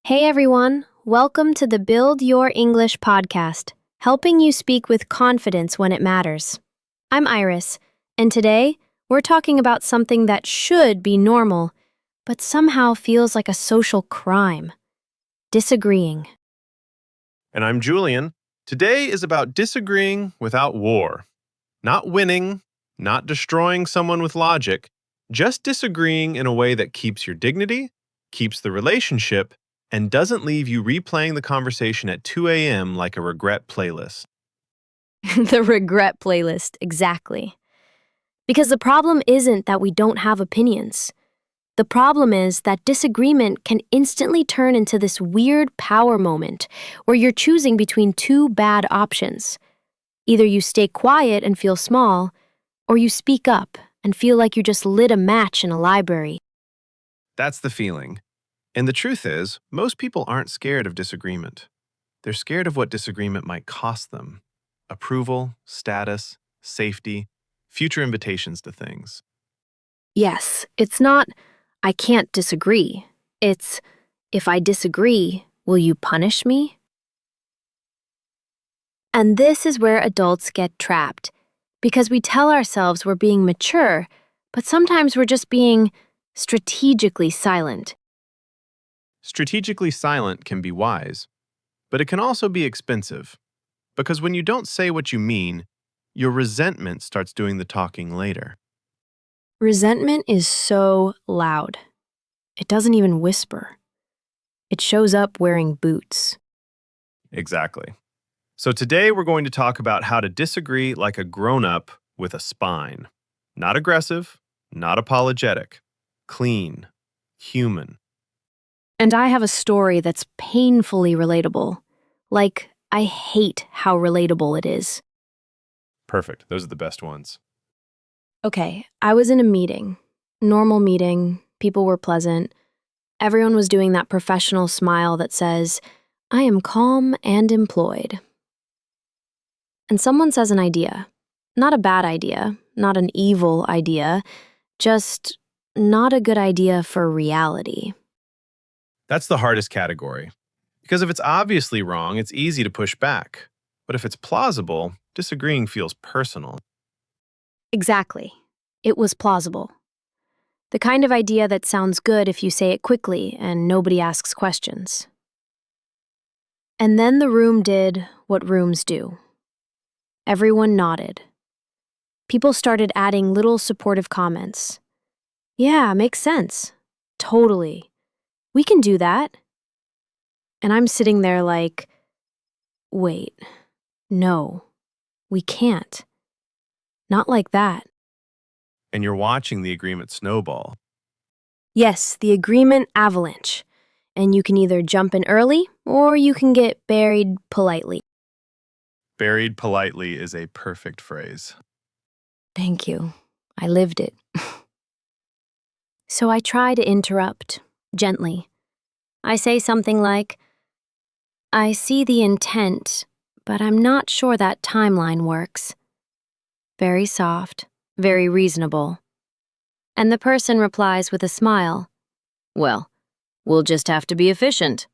Hey everyone, welcome to the Build Your English podcast, helping you speak with confidence when it matters. I'm Iris, and today we're talking about something that should be normal, but somehow feels like a social crime: disagreeing. And I'm Julian. Today is about disagreeing without war. Not winning, not destroying someone with logic, just disagreeing in a way that keeps your dignity, keeps the relationship, and doesn't leave you replaying the conversation at 2 a.m. like a regret playlist. The regret playlist, exactly. Because the problem isn't that we don't have opinions. The problem is that disagreement can instantly turn into this weird power moment where you're choosing between two bad options. Either you stay quiet and feel small, or you speak up and feel like you just lit a match in a library. That's the feeling. And the truth is, most people aren't scared of disagreement. They're scared of what disagreement might cost them: approval, status, safety, future invitations to things. Yes, it's not, I can't disagree. It's, if I disagree, will you punish me? And this is where adults get trapped, because we tell ourselves we're being mature, but sometimes we're just being strategically silent. Strategically silent can be wise, but it can also be expensive. Because when you don't say what you mean, your resentment starts doing the talking later. Resentment is so loud. It doesn't even whisper. It shows up wearing boots. Exactly. So today we're going to talk about how to disagree like a grown-up with a spine. Not aggressive, not apologetic, clean, human. And I have a story that's painfully relatable. Like, I hate how relatable it is. Perfect. Those are the best ones. Okay, I was in a meeting. Normal meeting, people were pleasant. Everyone was doing that professional smile that says, I am calm and employed. And someone says an idea. Not a bad idea, not an evil idea, just not a good idea for reality. That's the hardest category. Because if it's obviously wrong, it's easy to push back. But if it's plausible, disagreeing feels personal. Exactly. It was plausible. The kind of idea that sounds good if you say it quickly and nobody asks questions. And then the room did what rooms do. Everyone nodded. People started adding little supportive comments. Yeah, makes sense. Totally. We can do that. And I'm sitting there like, wait, no, we can't. Not like that. And you're watching the agreement snowball. Yes, the agreement avalanche. And you can either jump in early or you can get buried politely. Buried politely is a perfect phrase. Thank you. I lived it. So I try to interrupt, gently. I say something like, I see the intent, but I'm not sure that timeline works. Very soft, very reasonable. And the person replies with a smile, well, we'll just have to be efficient.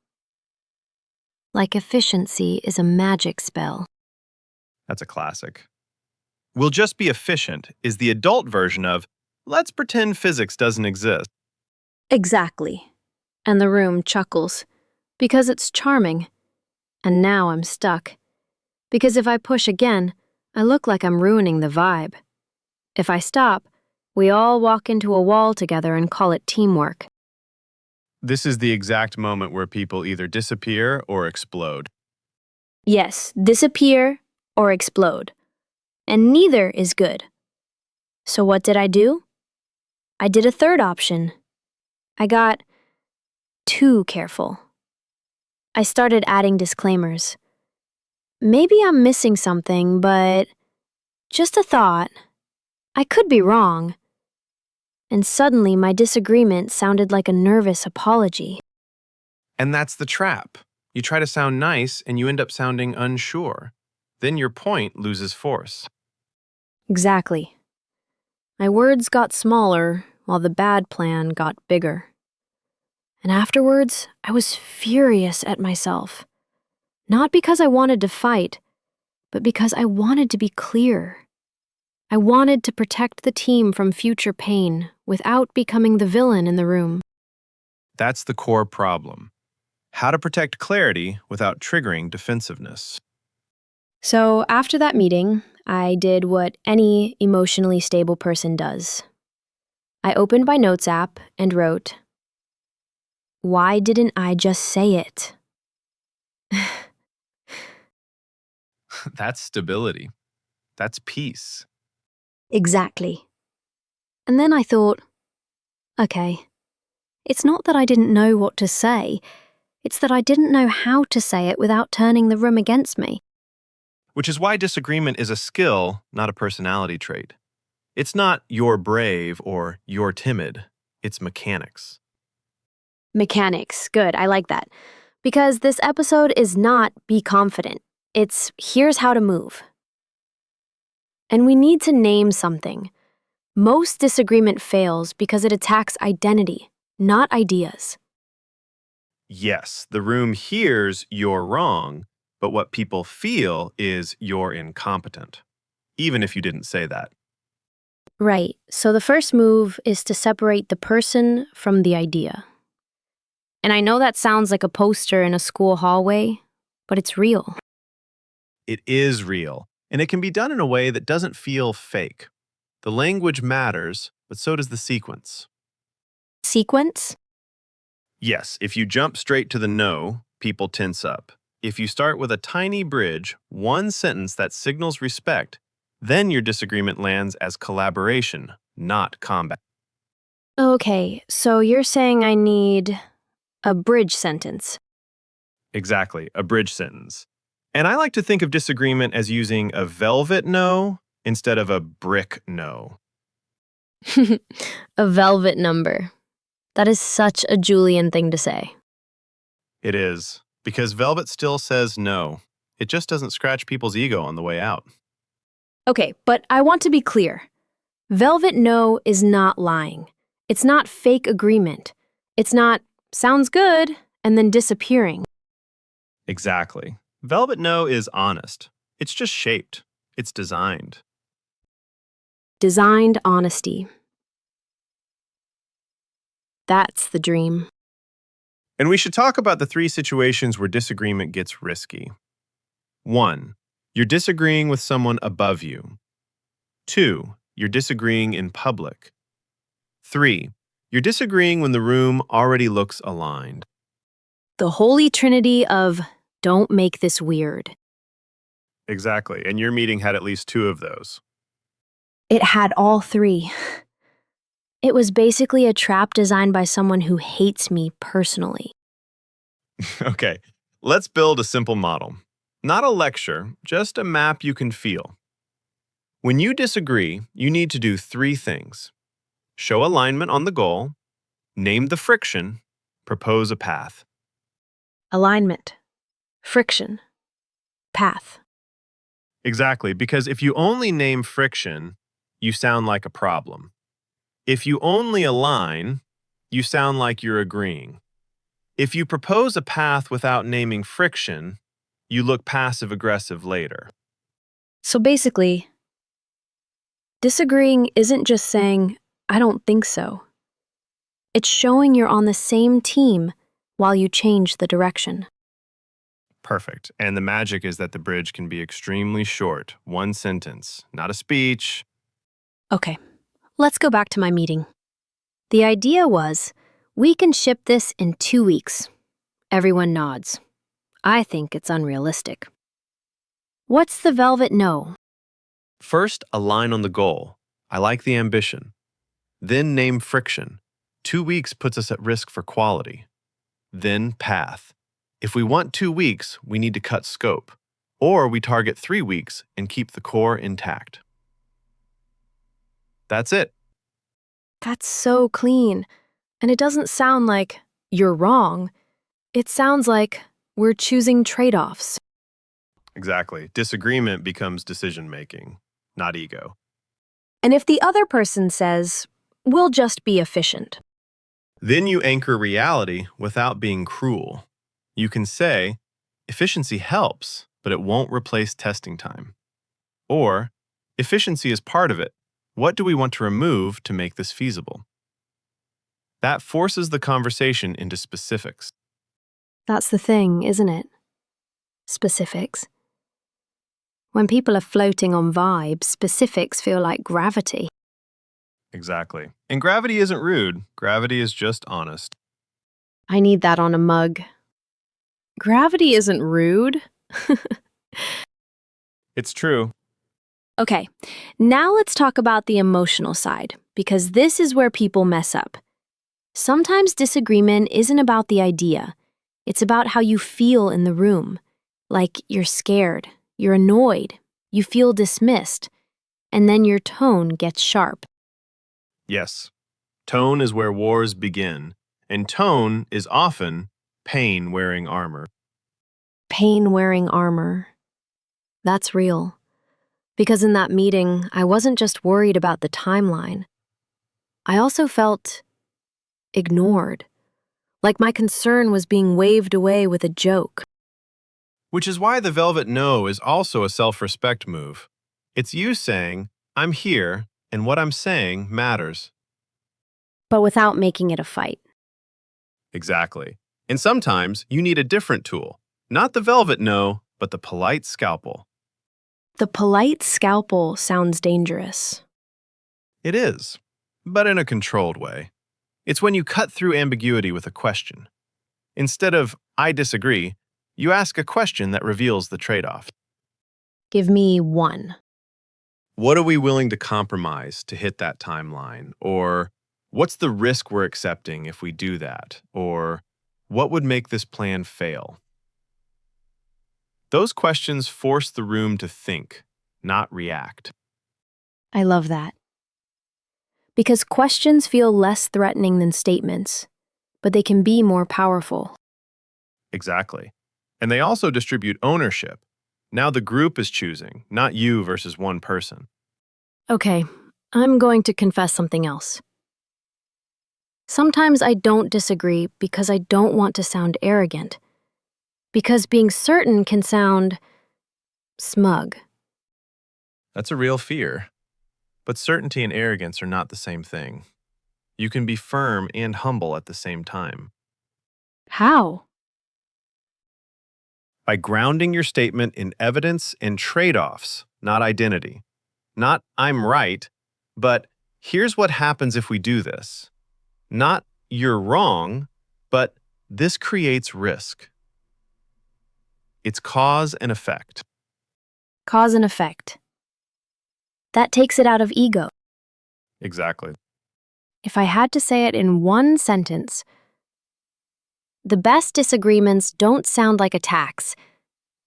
Like efficiency is a magic spell. That's a classic. We'll just be efficient is the adult version of, let's pretend physics doesn't exist. Exactly. And the room chuckles, because it's charming. And now I'm stuck. Because if I push again, I look like I'm ruining the vibe. If I stop, we all walk into a wall together and call it teamwork. This is the exact moment where people either disappear or explode. Yes, disappear or explode. And neither is good. So what did I do? I did a third option. I got too careful. I started adding disclaimers. Maybe I'm missing something, but just a thought. I could be wrong. And suddenly my disagreement sounded like a nervous apology. And that's the trap. You try to sound nice and you end up sounding unsure. Then your point loses force. Exactly. My words got smaller while the bad plan got bigger. And afterwards, I was furious at myself. Not because I wanted to fight, but because I wanted to be clear. I wanted to protect the team from future pain without becoming the villain in the room. That's the core problem. How to protect clarity without triggering defensiveness. So after that meeting, I did what any emotionally stable person does. I opened my notes app and wrote, "Why didn't I just say it?" That's stability. That's peace. Exactly. And then I thought, okay, it's not that I didn't know what to say, it's that I didn't know how to say it without turning the room against me. Which is why disagreement is a skill, not a personality trait. It's not you're brave or you're timid. It's mechanics. Mechanics, good, I like that. Because this episode is not be confident, it's here's how to move. And we need to name something. Most disagreement fails because it attacks identity, not ideas. Yes, the room hears you're wrong, but what people feel is you're incompetent, even if you didn't say that. Right, so the first move is to separate the person from the idea. And I know that sounds like a poster in a school hallway, but it's real. It is real, and it can be done in a way that doesn't feel fake. The language matters, but so does the sequence. Sequence? Yes, if you jump straight to the no, people tense up. If you start with a tiny bridge, one sentence that signals respect, then your disagreement lands as collaboration, not combat. Okay, so you're saying I need a bridge sentence. Exactly, a bridge sentence. And I like to think of disagreement as using a velvet no instead of a brick no. A velvet number. That is such a Julian thing to say. It is, because velvet still says no. It just doesn't scratch people's ego on the way out. Okay, but I want to be clear. Velvet no is not lying. It's not fake agreement. It's not sounds good and then disappearing. Exactly. Velvet no is honest. It's just shaped. It's designed. Designed honesty. That's the dream. And we should talk about the three situations where disagreement gets risky. 1. You're disagreeing with someone above you. 2. You're disagreeing in public. 3. You're disagreeing when the room already looks aligned. The holy trinity of don't make this weird. Exactly, and your meeting had at least 2 of those. It had all three. It was basically a trap designed by someone who hates me personally. Okay, let's build a simple model. Not a lecture, just a map you can feel. When you disagree, you need to do 3 things. Show alignment on the goal, name the friction, propose a path. Alignment, friction, path. Exactly, because if you only name friction, you sound like a problem. If you only align, you sound like you're agreeing. If you propose a path without naming friction, you look passive-aggressive later. So basically, disagreeing isn't just saying, I don't think so. It's showing you're on the same team while you change the direction. Perfect. And the magic is that the bridge can be extremely short, one sentence, not a speech. Okay, let's go back to my meeting. The idea was, we can ship this in 2 weeks. Everyone nods. I think it's unrealistic. What's the velvet no? First, align on the goal. I like the ambition. Then name friction. 2 weeks puts us at risk for quality. Then path. If we want 2 weeks, we need to cut scope. Or we target 3 weeks and keep the core intact. That's it. That's so clean. And it doesn't sound like you're wrong. It sounds like we're choosing trade-offs. Exactly. Disagreement becomes decision-making, not ego. And if the other person says, we'll just be efficient, Then you anchor reality without being cruel. You can say, efficiency helps, but it won't replace testing time. Or, efficiency is part of it. What do we want to remove to make this feasible? That forces the conversation into specifics. That's the thing, isn't it? Specifics. When people are floating on vibes, specifics feel like gravity. Exactly. And gravity isn't rude, gravity is just honest. I need that on a mug. Gravity isn't rude. It's true. Okay, now let's talk about the emotional side, because this is where people mess up. Sometimes disagreement isn't about the idea. It's about how you feel in the room. Like you're scared, you're annoyed, you feel dismissed, and then your tone gets sharp. Yes. Tone is where wars begin, and tone is often pain wearing armor. Pain wearing armor. That's real. Because in that meeting, I wasn't just worried about the timeline. I also felt ignored. Like my concern was being waved away with a joke. Which is why the velvet no is also a self-respect move. It's you saying, I'm here, and what I'm saying matters. But without making it a fight. Exactly. And sometimes you need a different tool. Not the velvet no, but the polite scalpel. The polite scalpel sounds dangerous. It is, but in a controlled way. It's when you cut through ambiguity with a question. Instead of, I disagree, you ask a question that reveals the trade-off. Give me one. What are we willing to compromise to hit that timeline? Or what's the risk we're accepting if we do that? Or what would make this plan fail? Those questions force the room to think, not react. I love that. Because questions feel less threatening than statements, but they can be more powerful. Exactly. And they also distribute ownership. Now the group is choosing, not you versus one person. Okay, I'm going to confess something else. Sometimes I don't disagree because I don't want to sound arrogant. Because being certain can sound smug. That's a real fear. But certainty and arrogance are not the same thing. You can be firm and humble at the same time. How? By grounding your statement in evidence and trade-offs, not identity. Not, I'm right, but here's what happens if we do this. Not, you're wrong, but this creates risk. It's cause and effect. Cause and effect. That takes it out of ego. Exactly. If I had to say it in one sentence, the best disagreements don't sound like attacks.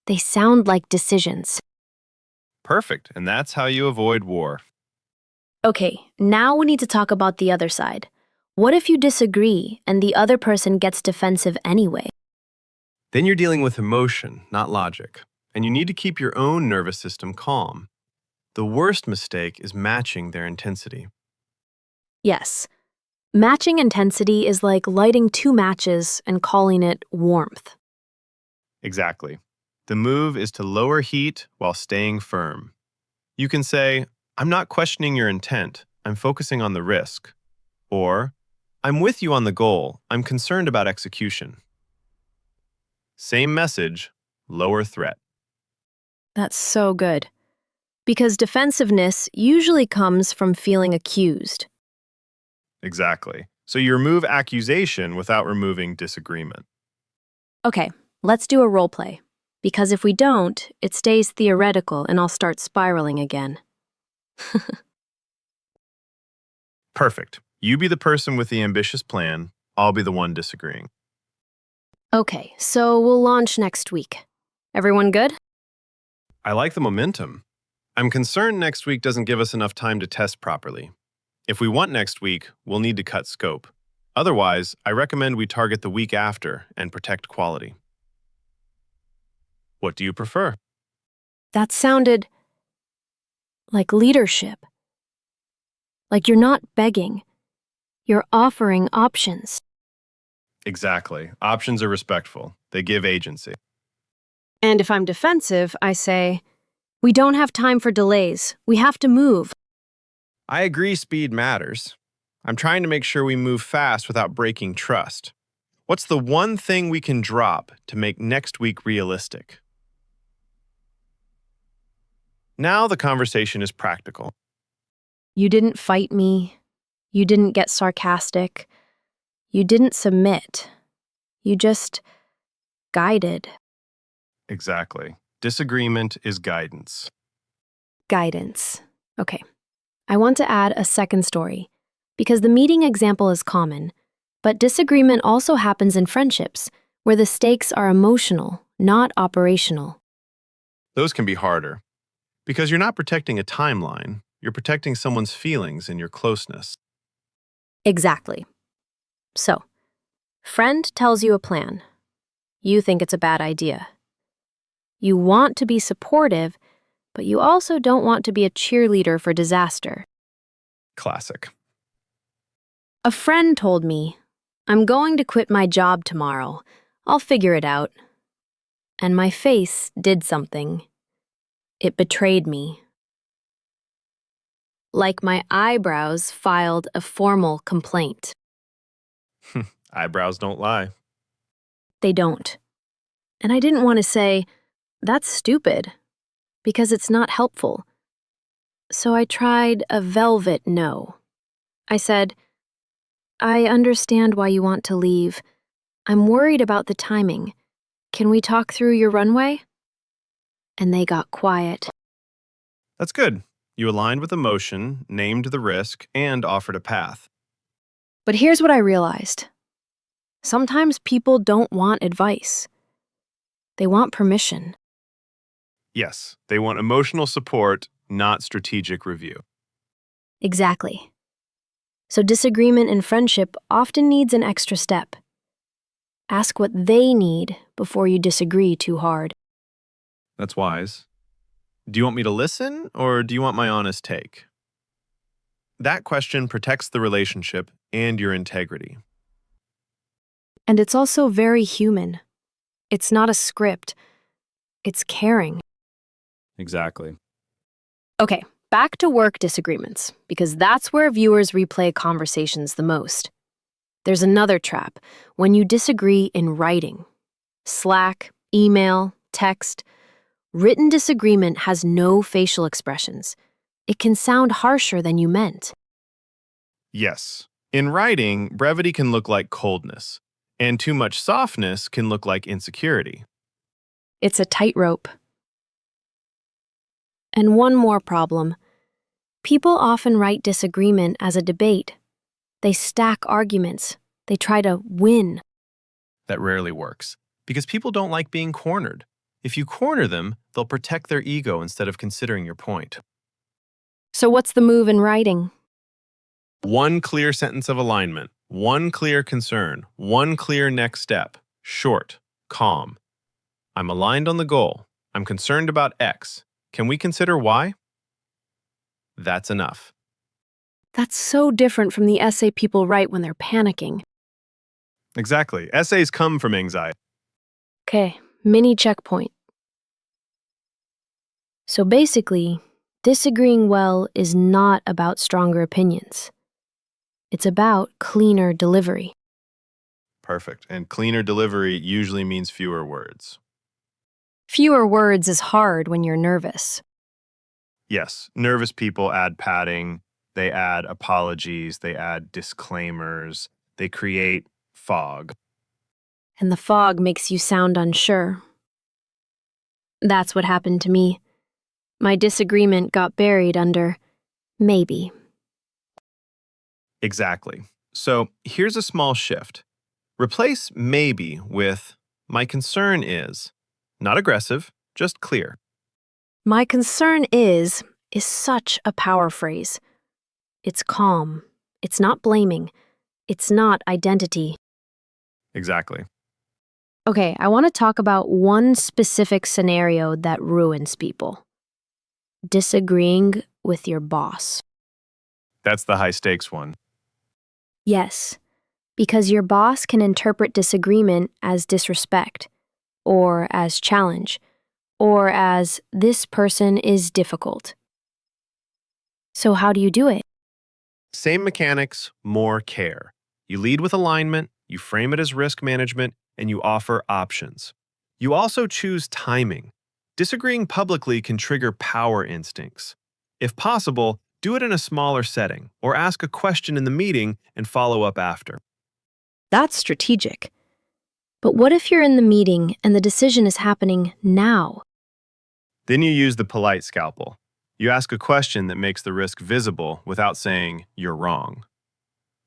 They sound like decisions. Perfect, and that's how you avoid war. Okay, now we need to talk about the other side. What if you disagree and the other person gets defensive anyway? Then you're dealing with emotion, not logic, and you need to keep your own nervous system calm. The worst mistake is matching their intensity. Yes. Matching intensity is like lighting two matches and calling it warmth. Exactly. The move is to lower heat while staying firm. You can say, I'm not questioning your intent, I'm focusing on the risk. Or, I'm with you on the goal, I'm concerned about execution. Same message, lower threat. That's so good. Because defensiveness usually comes from feeling accused. Exactly. So you remove accusation without removing disagreement. Okay, let's do a role play. Because if we don't, it stays theoretical and I'll start spiraling again. Perfect. You be the person with the ambitious plan, I'll be the one disagreeing. Okay, so we'll launch next week. Everyone good? I like the momentum. I'm concerned next week doesn't give us enough time to test properly. If we want next week, we'll need to cut scope. Otherwise, I recommend we target the week after and protect quality. What do you prefer? That sounded like leadership. Like you're not begging. You're offering options. Exactly. Options are respectful. They give agency. And if I'm defensive, I say, we don't have time for delays. We have to move. I agree speed matters. I'm trying to make sure we move fast without breaking trust. What's the one thing we can drop to make next week realistic? Now the conversation is practical. You didn't fight me. You didn't get sarcastic. You didn't submit. You just guided. Exactly. Disagreement is guidance. Guidance. Okay. I want to add a second story because the meeting example is common, but disagreement also happens in friendships where the stakes are emotional, not operational. Those can be harder because you're not protecting a timeline, you're protecting someone's feelings and your closeness. Exactly. So, friend tells you a plan. You think it's a bad idea. You want to be supportive, but you also don't want to be a cheerleader for disaster. Classic. A friend told me, I'm going to quit my job tomorrow. I'll figure it out. And my face did something. It betrayed me. Like my eyebrows filed a formal complaint. Eyebrows don't lie. They don't. And I didn't want to say, that's stupid, because it's not helpful. So I tried a velvet no. I said, I understand why you want to leave. I'm worried about the timing. Can we talk through your runway? And they got quiet. That's good. You aligned with emotion, named the risk, and offered a path. But here's what I realized. Sometimes people don't want advice. They want permission. Yes, they want emotional support, not strategic review. Exactly. So disagreement in friendship often needs an extra step. Ask what they need before you disagree too hard. That's wise. Do you want me to listen, or do you want my honest take? That question protects the relationship and your integrity. And it's also very human. It's not a script. It's caring. Exactly. Okay, back to work disagreements, because that's where viewers replay conversations the most. There's another trap when you disagree in writing. Slack, email, text. Written disagreement has no facial expressions. It can sound harsher than you meant. Yes. In writing, brevity can look like coldness, and too much softness can look like insecurity. It's a tightrope. And one more problem. People often write disagreement as a debate. They stack arguments. They try to win. That rarely works, because people don't like being cornered. If you corner them, they'll protect their ego instead of considering your point. So what's the move in writing? One clear sentence of alignment, one clear concern, one clear next step, short, calm. I'm aligned on the goal. I'm concerned about X. Can we consider Y? That's enough. That's so different from the essay people write when they're panicking. Exactly. Essays come from anxiety. Okay, mini checkpoint. So basically, disagreeing well is not about stronger opinions. It's about cleaner delivery. Perfect. And cleaner delivery usually means fewer words. Fewer words is hard when you're nervous. Yes, nervous people add padding, they add apologies, they add disclaimers, they create fog. And the fog makes you sound unsure. That's what happened to me. My disagreement got buried under maybe. Exactly. So here's a small shift. Replace maybe with my concern is not aggressive, just clear. My concern is such a power phrase. It's calm. It's not blaming. It's not identity. Exactly. Okay, I want to talk about one specific scenario that ruins people. Disagreeing with your boss. That's the high stakes one. Yes, because your boss can interpret disagreement as disrespect, or as challenge, or as this person is difficult. So, how do you do it? Same mechanics, more care. You lead with alignment, you frame it as risk management, and you offer options. You also choose timing. Disagreeing publicly can trigger power instincts. If possible, do it in a smaller setting or ask a question in the meeting and follow up after. That's strategic. But what if you're in the meeting and the decision is happening now? Then you use the polite scalpel. You ask a question that makes the risk visible without saying, "You're wrong."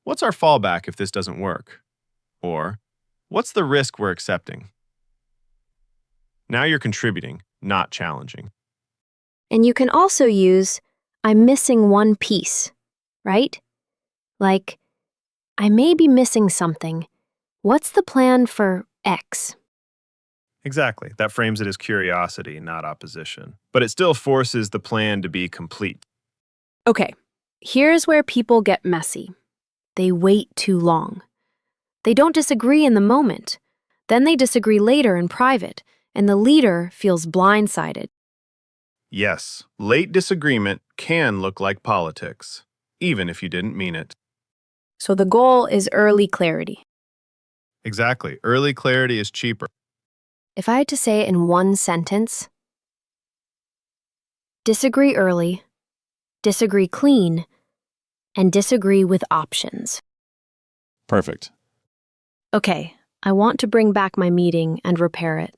What's our fallback if this doesn't work? Or, what's the risk we're accepting? Now you're contributing, not challenging. And you can also use, I'm missing one piece, right? Like, I may be missing something. What's the plan for X? Exactly. That frames it as curiosity, not opposition. But it still forces the plan to be complete. Okay, here's where people get messy. They wait too long. They don't disagree in the moment. Then they disagree later in private, and the leader feels blindsided. Yes, late disagreement can look like politics, even if you didn't mean it. So the goal is early clarity. Exactly. Early clarity is cheaper. If I had to say it in one sentence, disagree early, disagree clean, and disagree with options. Perfect. Okay, I want to bring back my meeting and repair it,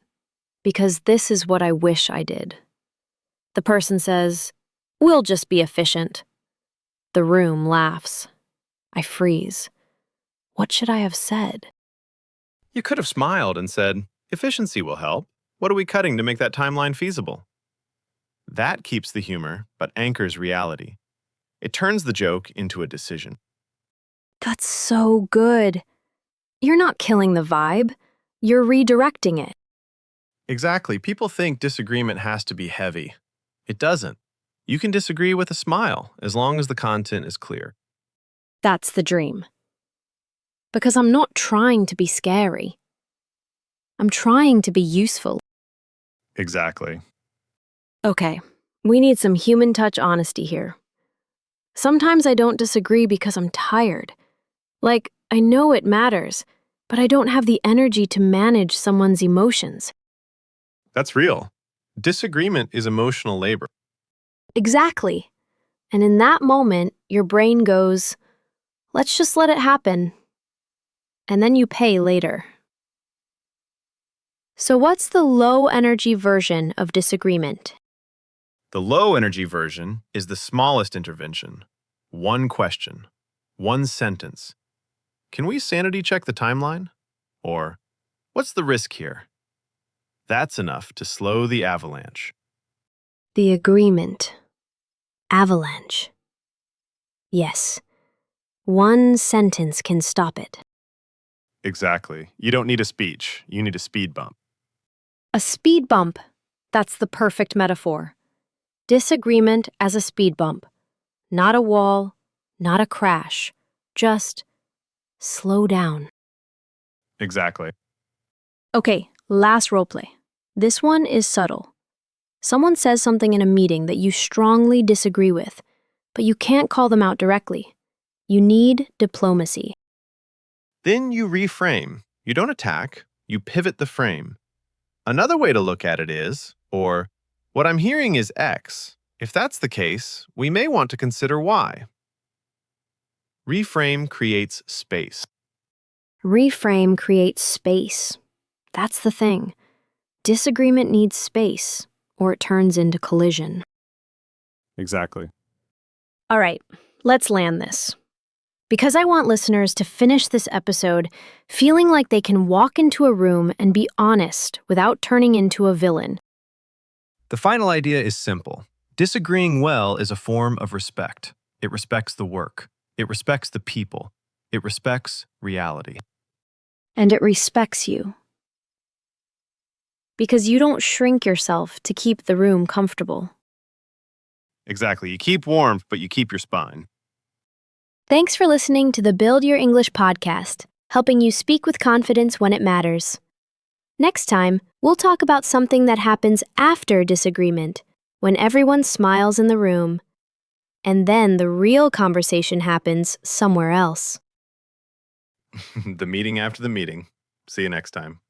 because this is what I wish I did. The person says, we'll just be efficient. The room laughs. I freeze. What should I have said? You could have smiled and said, "Efficiency will help. What are we cutting to make that timeline feasible?" That keeps the humor, but anchors reality. It turns the joke into a decision. That's so good. You're not killing the vibe, you're redirecting it. Exactly. People think disagreement has to be heavy. It doesn't. You can disagree with a smile as long as the content is clear. That's the dream. Because I'm not trying to be scary. I'm trying to be useful. Exactly. Okay, we need some human touch honesty here. Sometimes I don't disagree because I'm tired. Like, I know it matters, but I don't have the energy to manage someone's emotions. That's real. Disagreement is emotional labor. Exactly. And in that moment, your brain goes, let's just let it happen. And then you pay later. So, what's the low energy version of disagreement? The low energy version is the smallest intervention. One question, one sentence. Can we sanity check the timeline? Or, what's the risk here? That's enough to slow the avalanche. The agreement. Avalanche. Yes. One sentence can stop it. Exactly. You don't need a speech, you need a speed bump. A speed bump. That's the perfect metaphor. Disagreement as a speed bump. Not a wall, not a crash. Just slow down. Exactly. Okay, last roleplay. This one is subtle. Someone says something in a meeting that you strongly disagree with, but you can't call them out directly. You need diplomacy. Then you reframe. You don't attack, you pivot the frame. Another way to look at it is, or, what I'm hearing is X. If that's the case, we may want to consider Y. Reframe creates space. Reframe creates space. That's the thing. Disagreement needs space, or it turns into collision. Exactly. All right, let's land this. Because I want listeners to finish this episode feeling like they can walk into a room and be honest without turning into a villain. The final idea is simple. Disagreeing well is a form of respect. It respects the work. It respects the people. It respects reality. And it respects you. Because you don't shrink yourself to keep the room comfortable. Exactly. You keep warmth, but you keep your spine. Thanks for listening to the Build Your English podcast, helping you speak with confidence when it matters. Next time, we'll talk about something that happens after disagreement, when everyone smiles in the room, and then the real conversation happens somewhere else. The meeting after the meeting. See you next time.